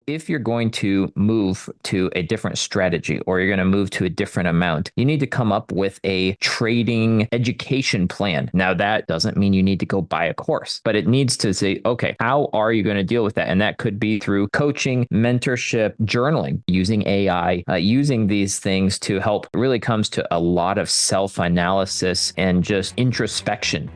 if you're going to move to a different strategy or you're going to move to a different amount, you need to come up with a trading education plan. Now, that doesn't mean you need to go buy a course, but it needs to say, okay, how are you going to deal with that? And that could be through coaching, mentorship, journaling, using AI, using these things to help. It really comes to a lot of self-analysis and just introspection.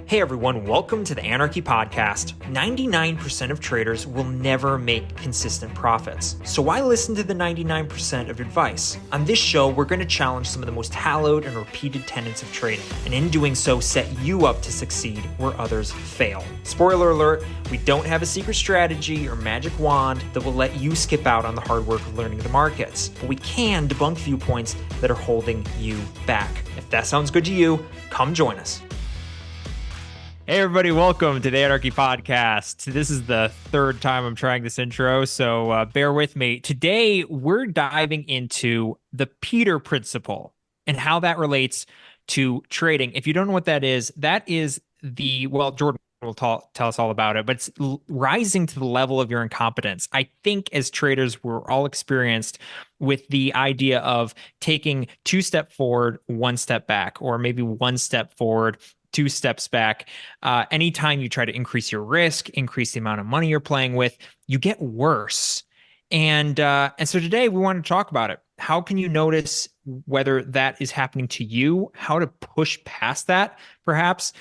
Hey everyone, welcome to the Anarchy Podcast. 99% of traders will never make consistent profits. So why listen to the 99% of advice? On this show, we're going to challenge some of the most hallowed and repeated tenets of trading, and in doing so, set you up to succeed where others fail. Spoiler alert, we don't have a secret strategy or magic wand that will let you skip out on the hard work of learning the markets, but we can debunk viewpoints that are holding you back. If that sounds good to you, come join us. Hey everybody, welcome to the Anarchy Podcast. This is the third time I'm trying this intro, so bear with me. Today, we're diving into the Peter Principle and how that relates to trading. If you don't know what that is Jordan will tell us all about it, but it's rising to the level of your incompetence. I think as traders, we're all experienced with the idea of taking 2 steps forward, 1 step back, or maybe 1 step forward, 2 steps back. Anytime you try to increase your risk, increase the amount of money you're playing with, you get worse. And so today we want to talk about it. How can you notice whether that is happening to you, how to push past that perhaps,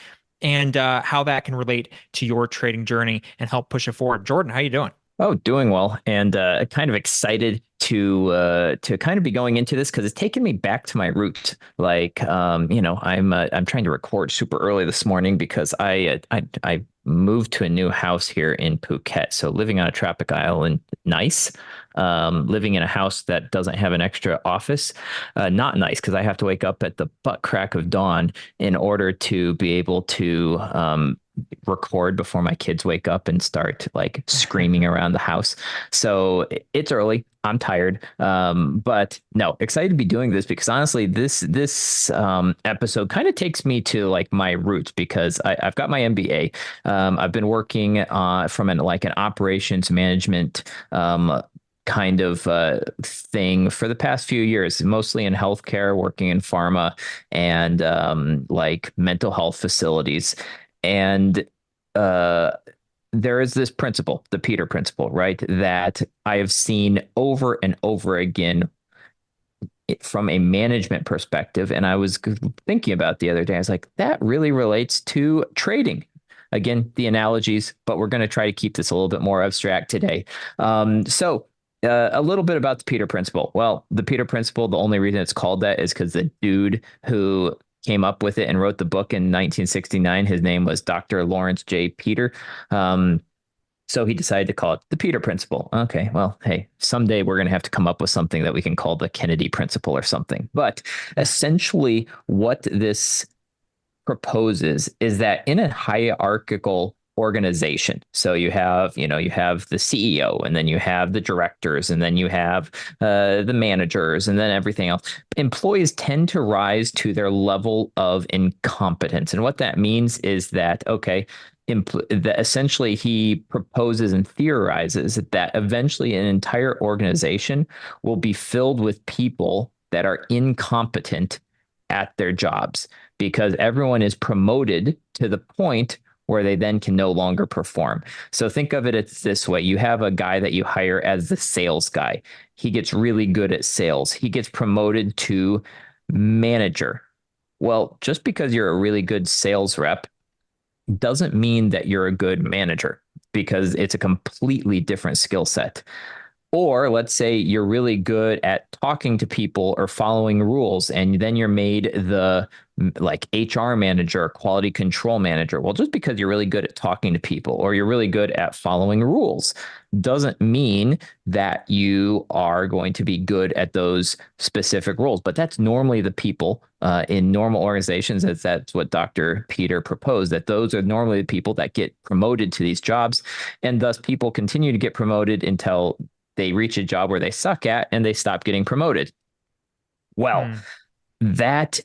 and how that can relate to your trading journey and help push it forward. Jordan, how you doing? Oh, doing well, and kind of excited to kind of be going into this because it's taken me back to my roots. Like, I'm trying to record super early this morning because I moved to a new house here in Phuket. So living on a tropic island, nice. Living in a house that doesn't have an extra office, not nice because I have to wake up at the butt crack of dawn in order to be able to record before my kids wake up and start like screaming around the house. So it's early. I'm tired. But no, excited to be doing this because honestly, this episode kind of takes me to like my roots because I've got my MBA. I've been working from an operations management kind of thing for the past few years, mostly in healthcare, working in pharma and like mental health facilities. And there is this principle, the Peter Principle, right? That I have seen over and over again from a management perspective. And I was thinking about the other day, I was like, that really relates to trading. Again, the analogies, but we're going to try to keep this a little bit more abstract today. So a little bit about the Peter Principle. Well, the Peter Principle, the only reason it's called that is because the dude who came up with it and wrote the book in 1969, his name was Dr. Lawrence J. Peter. So he decided to call it the Peter Principle. Okay, well, hey, someday we're going to have to come up with something that we can call the Kennedy Principle or something. But essentially what this proposes is that in a hierarchical organization, so you have the CEO, and then you have the directors, and then you have the managers, and then everything else. Employees tend to rise to their level of incompetence, and what that means is that essentially he proposes and theorizes that eventually an entire organization will be filled with people that are incompetent at their jobs because everyone is promoted to the point where they then can no longer perform. So think of it as this way. You have a guy that you hire as the sales guy. He gets really good at sales. He gets promoted to manager. Well, just because you're a really good sales rep doesn't mean that you're a good manager because it's a completely different skill set. Or let's say you're really good at talking to people or following rules, and then you're made the like HR manager, quality control manager. Well, just because you're really good at talking to people or you're really good at following rules doesn't mean that you are going to be good at those specific rules. But that's normally the people in normal organizations. That's what Dr. Peter proposed, that those are normally the people that get promoted to these jobs. And thus people continue to get promoted until they reach a job where they suck at and they stop getting promoted. Well, that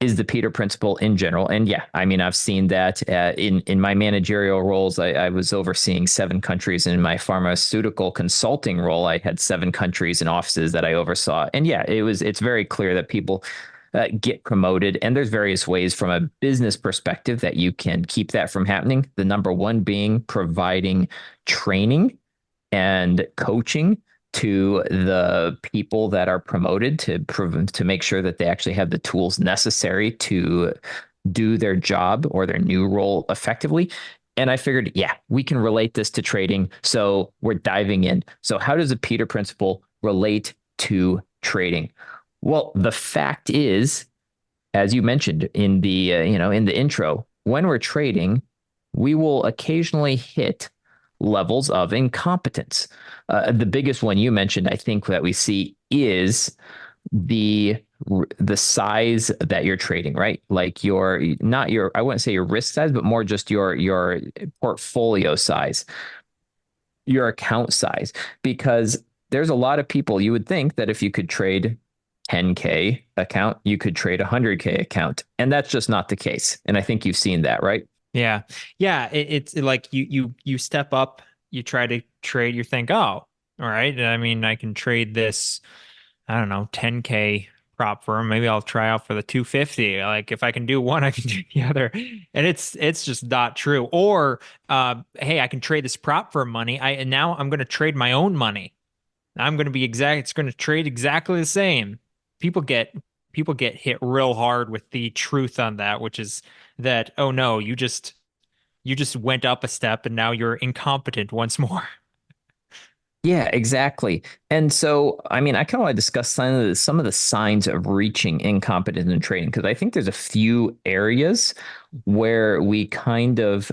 is the Peter principle in general. And yeah, I mean, I've seen that in my managerial roles. I was overseeing 7 countries. And in my pharmaceutical consulting role, I had 7 countries and offices that I oversaw. And yeah, it's very clear that people get promoted. And there's various ways from a business perspective that you can keep that from happening. The number one being providing training and coaching to the people that are promoted to make sure that they actually have the tools necessary to do their job or their new role effectively. And I figured, yeah, we can relate this to trading. So we're diving in. So how does the Peter principle relate to trading? Well, the fact is, as you mentioned in the in the intro, when we're trading, we will occasionally hit levels of incompetence. The biggest one you mentioned, I think, that we see is the the size that you're trading, right? Like your not your I wouldn't say your risk size, but more just your portfolio size, your account size, because there's a lot of people you would think that if you could trade 10K account, you could trade a 100K account. And that's just not the case. And I think you've seen that, right? Yeah. Yeah. It's like you step up, you try to trade, you think, oh, all right. I mean, I can trade this, I don't know, 10K prop firm. Maybe I'll try out for the 250. Like if I can do one, I can do the other. And it's just not true. Or hey, I can trade this prop firm money. And now I'm gonna trade my own money. I'm gonna be exact, it's gonna trade exactly the same. People get people get hit real hard with the truth on that, which is that, oh no, you just went up a step and now you're incompetent once more. Yeah, exactly. And so, I mean, I kind of want to discuss some of the signs of reaching incompetence in trading because I think there's a few areas where we kind of,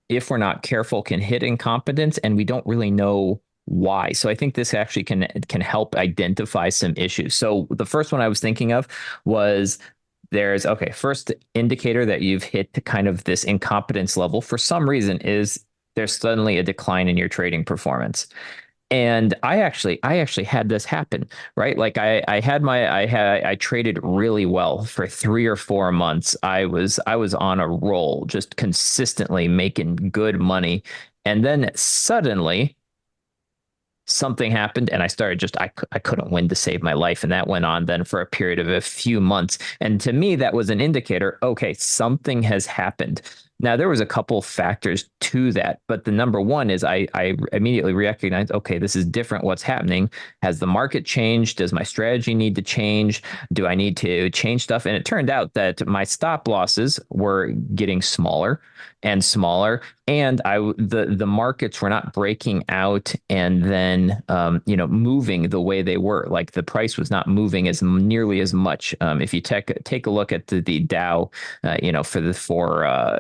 if we're not careful, can hit incompetence and we don't really know why. So I think this actually can help identify some issues. So the first one I was thinking of was there's okay, first indicator that you've hit kind of this incompetence level for some reason is there's suddenly a decline in your trading performance. And I actually had this happen, right? Like I traded really well for 3 or 4 months. I was on a roll, just consistently making good money. And then suddenly something happened and I started I couldn't win to save my life. And that went on then for a period of a few months. And to me, that was an indicator, okay, something has happened. Now there was a couple factors to that, but the number one is I immediately recognized, okay, this is different. What's happening? Has the market changed? Does my strategy need to change? Do I need to change stuff? And it turned out that my stop losses were getting smaller and smaller, and the markets were not breaking out and then moving the way they were. Like the price was not moving as nearly as much. If you take a look at the Dow, for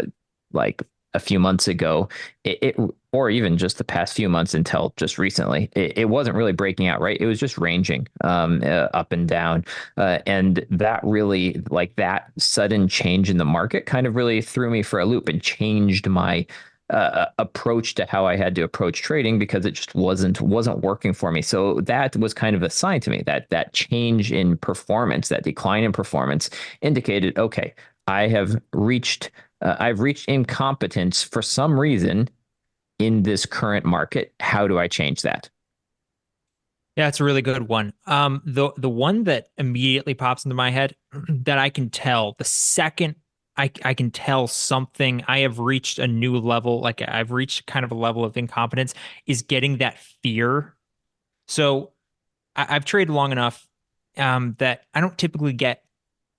like a few months ago, it or even just the past few months until just recently, it wasn't really breaking out, right? It was just ranging up and down. And that really, like that sudden change in the market kind of really threw me for a loop and changed my approach to how I had to approach trading because it just wasn't working for me. So that was kind of a sign to me that that change in performance, that decline in performance indicated, okay, I've reached incompetence for some reason in this current market. How do I change that? Yeah, it's a really good one. The one that immediately pops into my head that I can tell the second I can tell something I have reached a new level, like I've reached kind of a level of incompetence, is getting that fear. So I've traded long enough that I don't typically get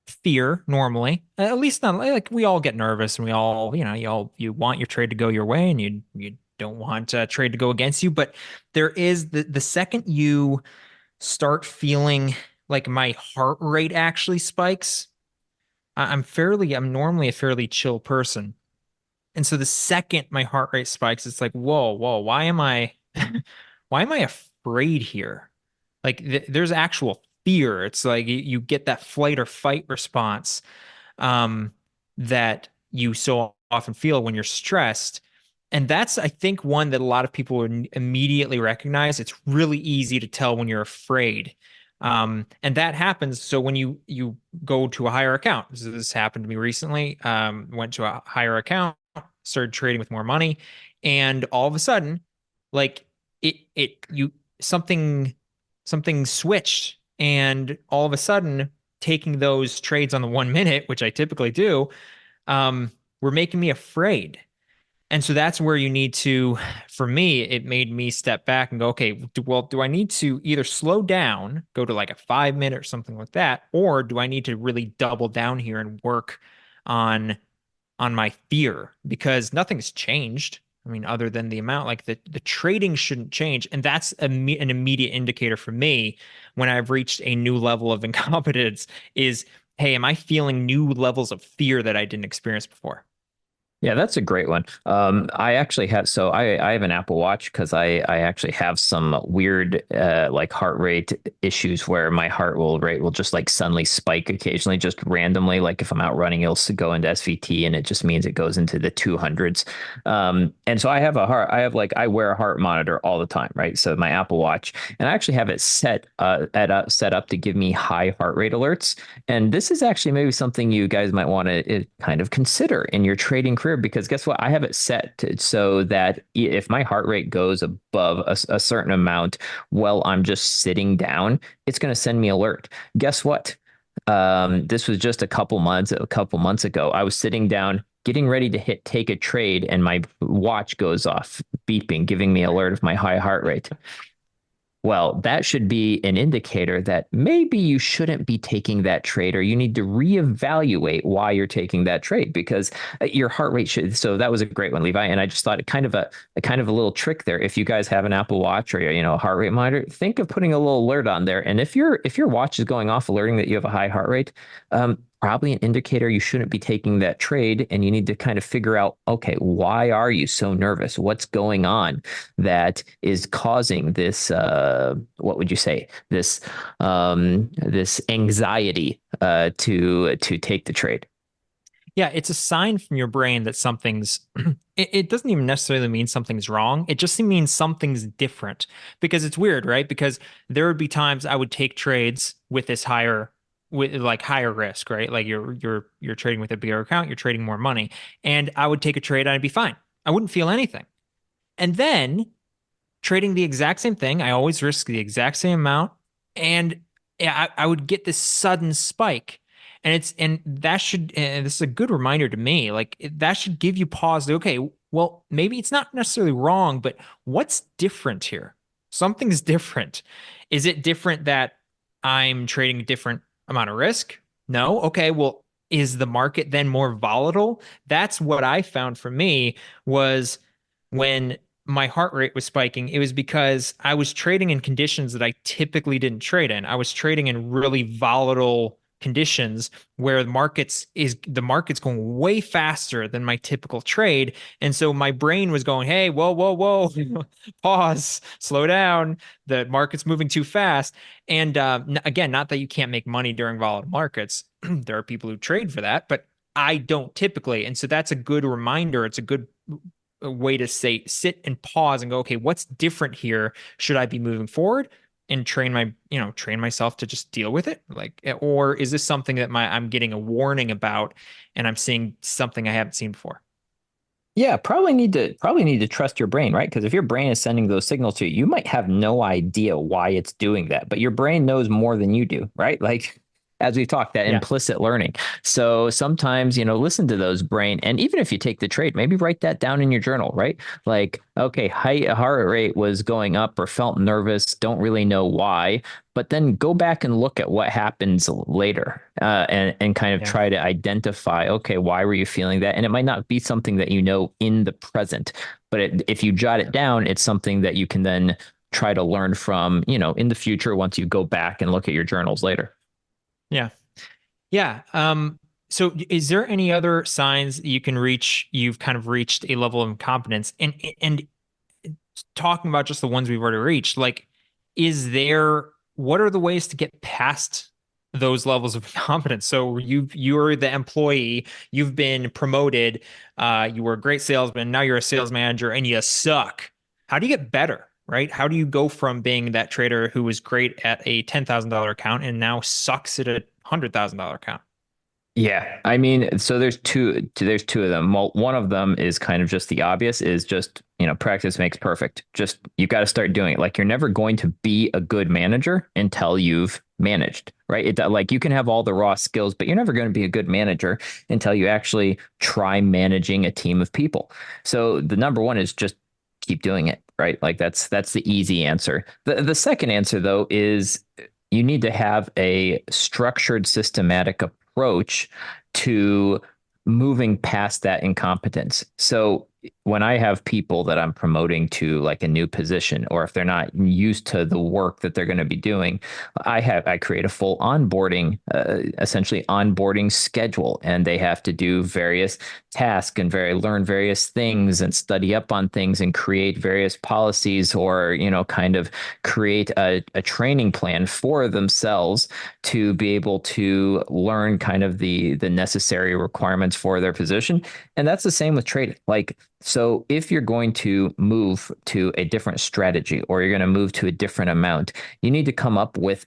fear normally. At least not like we all get nervous and we all, you want your trade to go your way and you don't want trade to go against you. But there is the second you start feeling like my heart rate actually spikes. I'm normally a fairly chill person. And so the second my heart rate spikes, it's like, whoa, whoa, why am I afraid here? Like there's actual fear. It's like you get that flight or fight response um, that you so often feel when you're stressed. And that's, I think, one that a lot of people would immediately recognize. It's really easy to tell when you're afraid. And that happens. So when you go to a higher account, this happened to me recently. Went to a higher account, started trading with more money, and all of a sudden, like it you something something switched, and all of a sudden, taking those trades on the 1 minute, which I typically do, were making me afraid. And so that's where you need to, for me, it made me step back and go, okay, do I need to either slow down, go to like a 5 minute or something like that, or do I need to really double down here and work on on my fear? Because nothing's changed. I mean, other than the amount, like the trading shouldn't change. And that's an immediate indicator for me when I've reached a new level of incompetence is, hey, am I feeling new levels of fear that I didn't experience before? Yeah, that's a great one. I actually have I have an Apple Watch because I actually have some weird like heart rate issues where my rate will just like suddenly spike occasionally, just randomly. Like if I'm out running, it'll go into SVT, and it just means it goes into the 200s. And so I wear a heart monitor all the time, right? So my Apple Watch, and I actually have it set up to give me high heart rate alerts. And this is actually maybe something you guys might want to kind of consider in your trading career because guess what? I have it set so that if my heart rate goes above a certain amount while I'm just sitting down, it's going to send me alert. Guess what? This was just a couple months ago. I was sitting down, getting ready to take a trade, and my watch goes off, beeping, giving me alert of my high heart rate. Well, that should be an indicator that maybe you shouldn't be taking that trade, or you need to reevaluate why you're taking that trade because your heart rate should. So that was a great one, Levi. And I just thought it kind of a little trick there. If you guys have an Apple Watch or a heart rate monitor, think of putting a little alert on there. And if your watch is going off alerting that you have a high heart rate, probably an indicator you shouldn't be taking that trade, and you need to kind of figure out, okay, why are you so nervous? What's going on that is causing this what would you say, this anxiety to take the trade. Yeah, it's a sign from your brain that something's, it doesn't even necessarily mean something's wrong. It just means something's different because it's weird, right? Because there would be times I would take trades with with like higher risk, right? Like you're trading with a bigger account, you're trading more money. And I would take a trade and I'd be fine. I wouldn't feel anything. And then trading the exact same thing. I always risk the exact same amount, and yeah, I would get this sudden spike, and that should and this is a good reminder to me. Like that should give you pause. Okay, well maybe it's not necessarily wrong, but what's different here? Something's different. Is it different that I'm trading a different amount of risk? No. Okay, well is the market then more volatile? That's what I found for me was when my heart rate was spiking, it was because I was trading in conditions that I typically didn't trade in. I was trading in really volatile conditions where the market's going way faster than my typical trade. And so my brain was going, hey, whoa, whoa, whoa, pause, slow down. The market's moving too fast. And again, not that you can't make money during volatile markets. There are people who trade for that, but I don't typically. And so that's a good reminder. It's a good a way to say sit and pause and go, okay, what's different here? Should I be moving forward and train myself to just deal with it? Like, or is this something that I'm getting a warning about and I'm seeing something I haven't seen before? Yeah, probably need to trust your brain, right? Because if your brain is sending those signals to you, you might have no idea why it's doing that, but your brain knows more than you do, right? Like as we've talked, that Yeah. implicit learning. So sometimes, listen to those brain, and even if you take the trade, maybe write that down in your journal, right? Like, okay, heart rate was going up or felt nervous, don't really know why, but then go back and look at what happens later, and kind of Yeah. try to identify, okay, why were you feeling that? And it might not be something that you know in the present, but if you jot it down, it's something that you can then try to learn from, in the future once you go back and look at your journals later. Yeah. Yeah. So is there any other signs you've kind of reached a level of incompetence and talking about just the ones we've already reached, like, what are the ways to get past those levels of incompetence? So you're the employee, you've been promoted, you were a great salesman, now you're a sales manager and you suck. How do you get better? right? How do you go from being that trader who was great at a $10,000 account and now sucks at a $100,000 account? Yeah, I mean, so there's two of them. Well, one of them is kind of just the obvious, is just, practice makes perfect. Just you got to start doing it. Like you're never going to be a good manager until you've managed, right? Like you can have all the raw skills, but you're never going to be a good manager until you actually try managing a team of people. So the number one is just keep doing it, right? Like that's the easy answer. The second answer though is you need to have a structured, systematic approach to moving past that incompetence. So when I have people that I'm promoting to like a new position, or if they're not used to the work that they're going to be doing, I create a full onboarding, essentially onboarding schedule, and they have to do various tasks and learn various things and study up on things and create various policies, or kind of create a training plan for themselves to be able to learn kind of the necessary requirements for their position. And that's the same with trading. Like, so if you're going to move to a different strategy, or you're going to move to a different amount, you need to come up with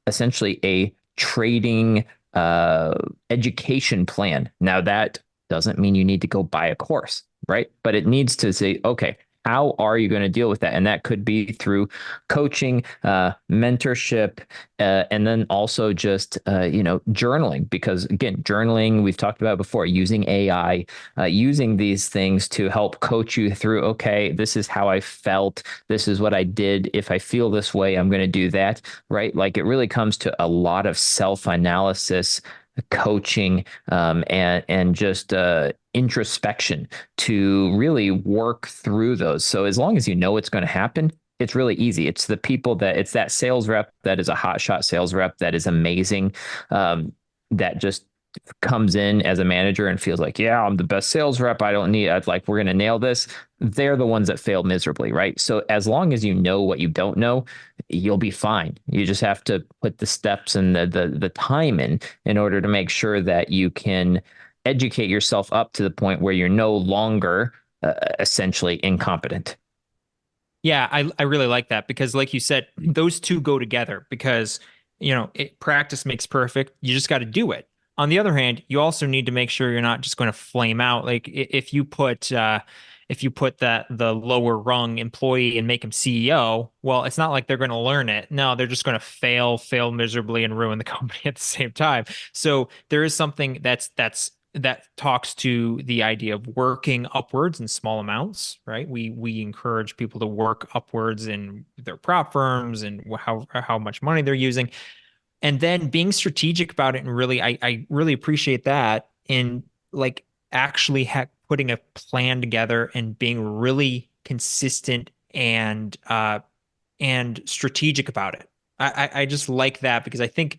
essentially a trading uh, education plan. Now that doesn't mean you need to go buy a course, right? But it needs to say, okay, how are you going to deal with that? And that could be through coaching, mentorship, and then also just journaling. Because again, journaling we've talked about before, using AI, using these things to help coach you through. Okay, this is how I felt. This is what I did. If I feel this way, I'm going to do that. Right? Like it really comes to a lot of self-analysis, coaching, and just introspection to really work through those. So as long as you know it's going to happen, it's really easy. It's that sales rep that is a hotshot sales rep that is amazing, that just comes in as a manager and feels like, yeah, I'm the best sales rep. We're going to nail this. They're the ones that fail miserably, right? So as long as you know what you don't know, you'll be fine. You just have to put the steps and the time in order to make sure that you can educate yourself up to the point where you're no longer essentially incompetent. Yeah, I really like that because, like you said, those two go together because, practice makes perfect. You just got to do it. On the other hand, you also need to make sure you're not just going to flame out. Like if you put the lower rung employee and make him CEO, well, it's not like they're going to learn it. No, they're just going to fail miserably and ruin the company at the same time. So there is something that talks to the idea of working upwards in small amounts, right? We encourage people to work upwards in their prop firms and how much money they're using, and then being strategic about it. And really, I really appreciate that in like actually putting a plan together and being really consistent and strategic about it. I just like that because I think,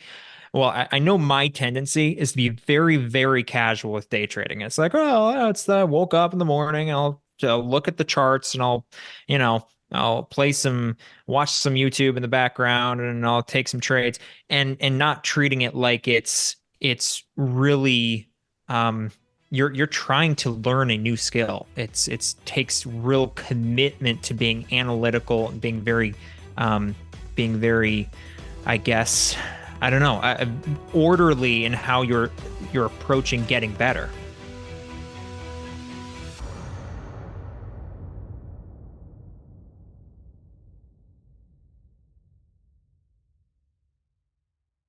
well, I know my tendency is to be very, very casual with day trading. It's like, oh, woke up in the morning, I'll look at the charts and I'll watch some YouTube in the background and I'll take some trades and not treating it like it's really, you're trying to learn a new skill. It's takes real commitment to being analytical and being very, I guess, I don't know, orderly in how you're approaching getting better.